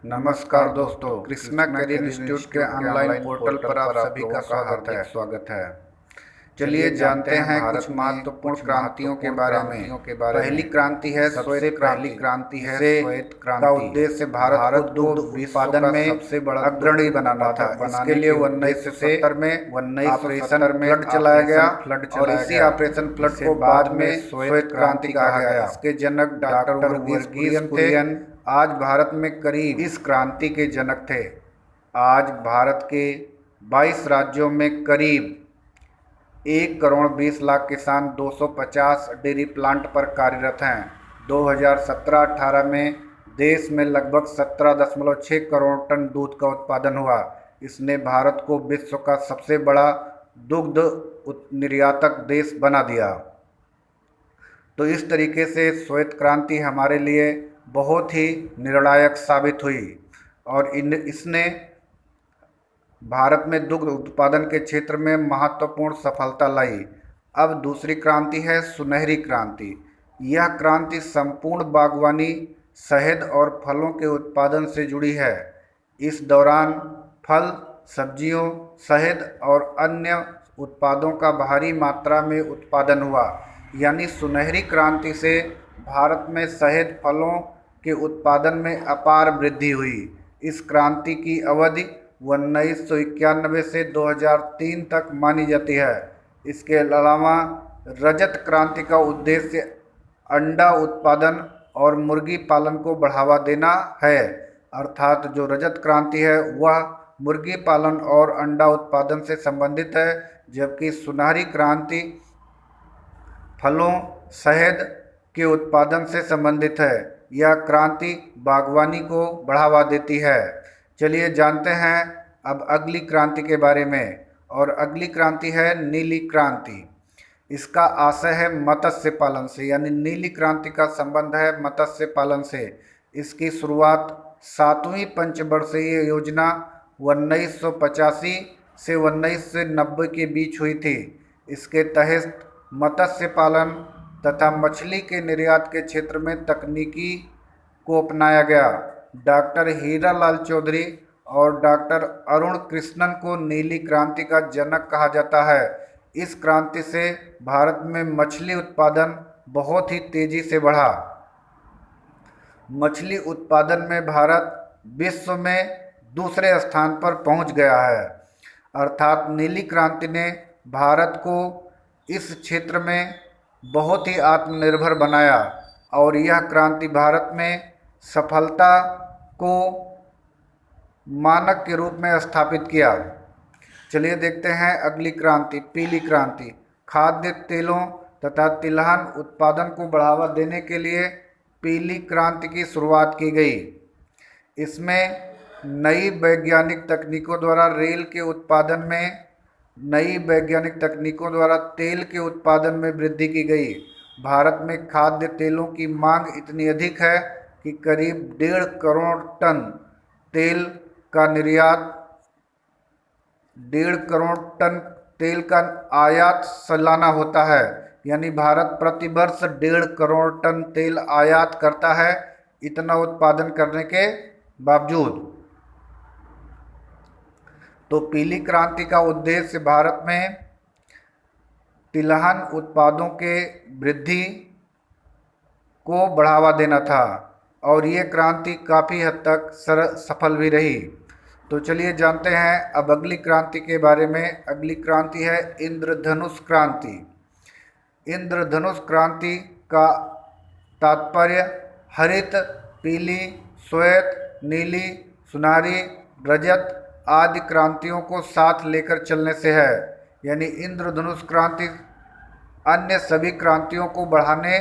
नमस्कार दोस्तों, Krishna career institute के ऑनलाइन पोर्टल पर आप सभी का स्वागत है। चलिए जानते हैं कुछ महत्वपूर्ण क्रांतियों के बारे में। पहली क्रांति है सबसे पहली क्रांति है श्वेत क्रांति का उद्देश्य भारत को दुग्ध उत्पादन में सबसे बड़ा अग्रणी बनाना था। इसके लिए 1970 में ऑपरेशन फ्लड चलाया गया और इसी ऑपरेशन फ्लड को बाद में श्वेत क्रांति कहा गया। इसके जनक डॉक्टर वर्गीस कुरियन आज भारत में करीब इस क्रांति के जनक थे। आज भारत के 22 राज्यों में करीब 1,20,00,000 किसान 250 डेयरी प्लांट पर कार्यरत हैं। 2017-18 में देश में लगभग 17.6 करोड़ टन दूध का उत्पादन हुआ। इसने भारत को विश्व का सबसे बड़ा दुग्ध निर्यातक देश बना दिया। तो इस तरीके से श्वेत क्रांति हमारे लिए बहुत ही निर्णायक साबित हुई और इसने भारत में दुग्ध उत्पादन के क्षेत्र में महत्वपूर्ण सफलता लाई। अब दूसरी क्रांति है सुनहरी क्रांति। यह क्रांति संपूर्ण बागवानी, शहद और फलों के उत्पादन से जुड़ी है। इस दौरान फल, सब्जियों, शहद और अन्य उत्पादों का भारी मात्रा में उत्पादन हुआ। यानी सुनहरी क्रांति से भारत में शहद, फलों के उत्पादन में अपार वृद्धि हुई। इस क्रांति की अवधि 1991 से 2003 तक मानी जाती है। इसके अलावा रजत क्रांति का उद्देश्य अंडा उत्पादन और मुर्गी पालन को बढ़ावा देना है। अर्थात जो रजत क्रांति है वह मुर्गी पालन और अंडा उत्पादन से संबंधित है, जबकि सुनहरी क्रांति फलों, शहद के उत्पादन से संबंधित है। यह क्रांति बागवानी को बढ़ावा देती है। चलिए जानते हैं अब अगली क्रांति के बारे में, और अगली क्रांति है नीली क्रांति। इसका आशय है मत्स्य पालन से, यानी नीली क्रांति का संबंध है मत्स्य पालन से। इसकी शुरुआत 7वीं पंचवर्षीय योजना 1985 से 1990 के बीच हुई थी। इसके तहत मत्स्य पालन तथा मछली के निर्यात के क्षेत्र में तकनीकी को अपनाया गया। डॉक्टर हीरालाल चौधरी और डॉक्टर अरुण कृष्णन को नीली क्रांति का जनक कहा जाता है। इस क्रांति से भारत में मछली उत्पादन बहुत ही तेजी से बढ़ा। मछली उत्पादन में भारत विश्व में दूसरे स्थान पर पहुंच गया है। अर्थात नीली क्रांति ने भारत को इस क्षेत्र में बहुत ही आत्मनिर्भर बनाया और यह क्रांति भारत में सफलता को मानक के रूप में स्थापित किया। चलिए देखते हैं अगली क्रांति, पीली क्रांति। खाद्य तेलों तथा तिलहन उत्पादन को बढ़ावा देने के लिए पीली क्रांति की शुरुआत की गई। इसमें नई वैज्ञानिक तकनीकों द्वारा तेल के उत्पादन में वृद्धि की गई। भारत में खाद्य तेलों की मांग इतनी अधिक है कि करीब 1.5 करोड़ टन तेल का निर्यात, 1.5 करोड़ टन तेल का आयात सालाना होता है। यानी भारत प्रति वर्ष 1.5 करोड़ टन तेल आयात करता है, इतना उत्पादन करने के बावजूद। तो पीली क्रांति का उद्देश्य भारत में तिलहन उत्पादों के वृद्धि को बढ़ावा देना था और ये क्रांति काफ़ी हद तक सफल भी रही। तो चलिए जानते हैं अब अगली क्रांति के बारे में। अगली क्रांति है इंद्रधनुष क्रांति। इंद्रधनुष क्रांति का तात्पर्य हरित, पीली, श्वेत, नीली, सुनहरी, रजत आदि क्रांतियों को साथ लेकर चलने से है। यानी इंद्रधनुष क्रांति अन्य सभी क्रांतियों को बढ़ाने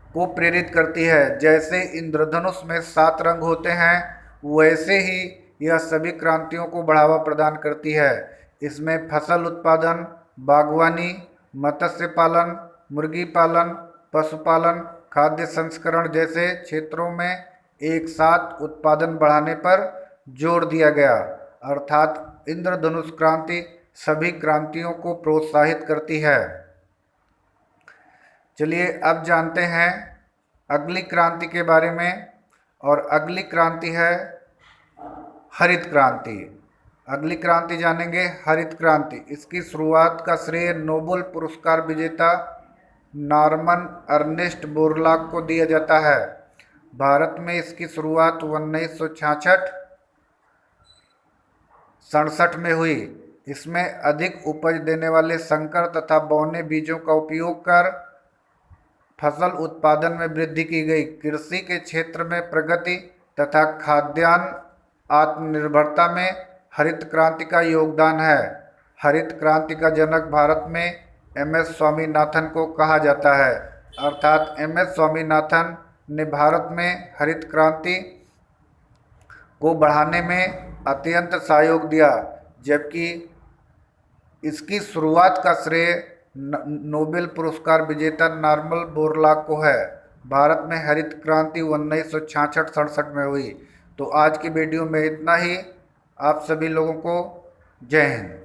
को प्रेरित करती है। जैसे इंद्रधनुष में 7 रंग होते हैं, वैसे ही यह सभी क्रांतियों को बढ़ावा प्रदान करती है। इसमें फसल उत्पादन, बागवानी, मत्स्य पालन, मुर्गी पालन, पशुपालन, खाद्य संस्करण जैसे क्षेत्रों में एक साथ उत्पादन बढ़ाने पर जोर दिया गया। अर्थात इंद्रधनुष क्रांति सभी क्रांतियों को प्रोत्साहित करती है। चलिए अब जानते हैं अगली क्रांति के बारे में। और अगली क्रांति है हरित क्रांति। अगली क्रांति जानेंगे हरित क्रांति। इसकी शुरुआत का श्रेय नोबेल पुरस्कार विजेता नॉर्मन अर्नेस्ट बोरलॉग को दिया जाता है। भारत में इसकी शुरुआत 1966 में हुई। इसमें अधिक उपज देने वाले संकर तथा बौने बीजों का उपयोग कर फसल उत्पादन में वृद्धि की गई। कृषि के क्षेत्र में प्रगति तथा खाद्यान्न आत्मनिर्भरता में हरित क्रांति का योगदान है। हरित क्रांति का जनक भारत में एम.एस. स्वामीनाथन को कहा जाता है, अर्थात एम.एस. स्वामीनाथन ने भारत में हरित क्रांति को बढ़ाने में अत्यंत सहयोग दिया, जबकि इसकी शुरुआत का श्रेय नोबेल पुरस्कार विजेता नॉर्मन बोरलॉग को है। भारत में हरित क्रांति 1966-67 में हुई। तो आज की वीडियो में इतना ही। आप सभी लोगों को जय हिंद।